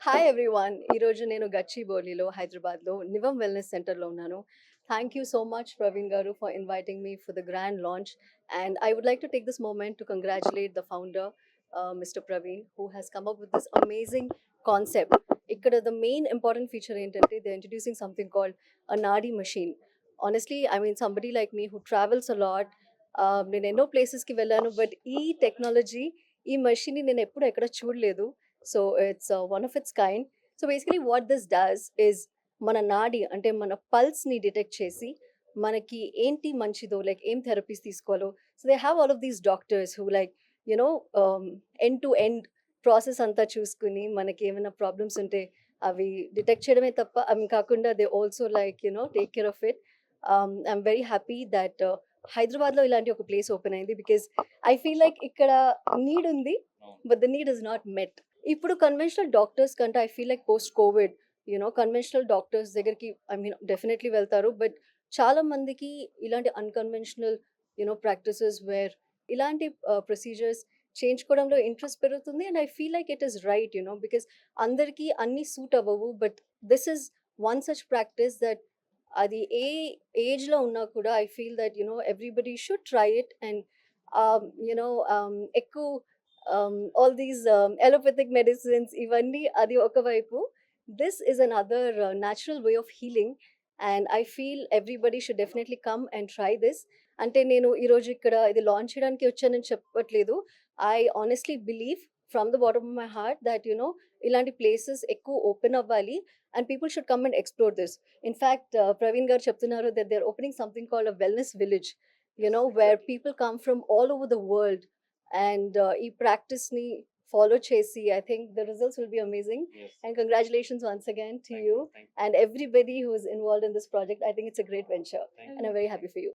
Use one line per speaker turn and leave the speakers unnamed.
Hi everyone. ఈరోజు నేను గచ్చిబౌలిలో హైదరాబాద్లో నివం వెల్నెస్ సెంటర్లో ఉన్నాను. Thank you so much Praveen garu for inviting me for the grand launch. And I would like to take this moment to congratulate the founder mister Praveen who has come up with this amazing concept. ఇక్కడ the main important feature ఏంటంటే they introducing something called a nadi machine. Honestly I mean somebody like me who travels a lot. నేను ఎన్నో ప్లేసెస్కి వెళ్ళాను, but ఈ technology, ఈ మషిన్ని నేను ఎప్పుడు ఎక్కడ చూడలేదు. So it's one of it's kind. So basically what this does is మన నాడి అంటే మన పల్స్ని డిటెక్ట్ చేసి మనకి ఏంటి మంచిదో, లైక్ ఏం థెరపీస్ తీసుకోవాలో. So they have all of these doctors who like you know end to end process అంతా చూసుకుని మనకి ఏమైనా ప్రాబ్లమ్స్ ఉంటే అవి డిటెక్ట్ చేయడమే తప్ప అవి కాకుండా they also like take care of it. I'm very happy that హైదరాబాద్లో ఇలాంటి ఒక ప్లేస్ ఓపెన్ అయింది బికాస్ ఐ ఫీల్ లైక్ ఇక్కడ నీడ్ ఉంది, but the need is not met. ఇప్పుడు కన్వెన్షనల్ డాక్టర్స్ కంటే I feel like post Covid conventional doctors దగ్గరికి I mean definitely వెళ్తారు, బట్ చాలా మందికి ఇలాంటి అన్కన్వెన్షనల్ ప్రాక్టీసెస్ వేర్ ఇలాంటి ప్రొసీజర్స్ చేయించుకోవడంలో ఇంట్రెస్ట్ పెరుగుతుంది. And I feel like it is right because అందరికీ అన్నీ సూట్ అవ్వవు, but this is one such practice that అది ఏ ఏజ్లో ఉన్నా కూడా I feel that everybody should try it. And ఎక్కువ ఆల్ దీస్ అలోపతిక్ మెడిసిన్స్ ఇవన్నీ అది ఒకవైపు, this is another natural way of healing. And I feel everybody should definitely come and try this. అంటే నేను ఈరోజు ఇక్కడ ఇది లాంచ్ చేయడానికి వచ్చానని చెప్పట్లేదు. I honestly believe from the bottom of my heart that ఇలాంటి ప్లేసెస్ ఎక్కువ ఓపెన్ అవ్వాలి and people should come and explore this. In fact Praveen గారు చెప్తున్నారు that they are opening something called a wellness village, where people come from all over the world and ఈ practice ని follow చేసి I think the results will be amazing.
Yes.
And congratulations once again to
Thank
you
you. Thank you.
and everybody who is involved in this project. I think it's a great venture
Thank
and I'm very happy for you.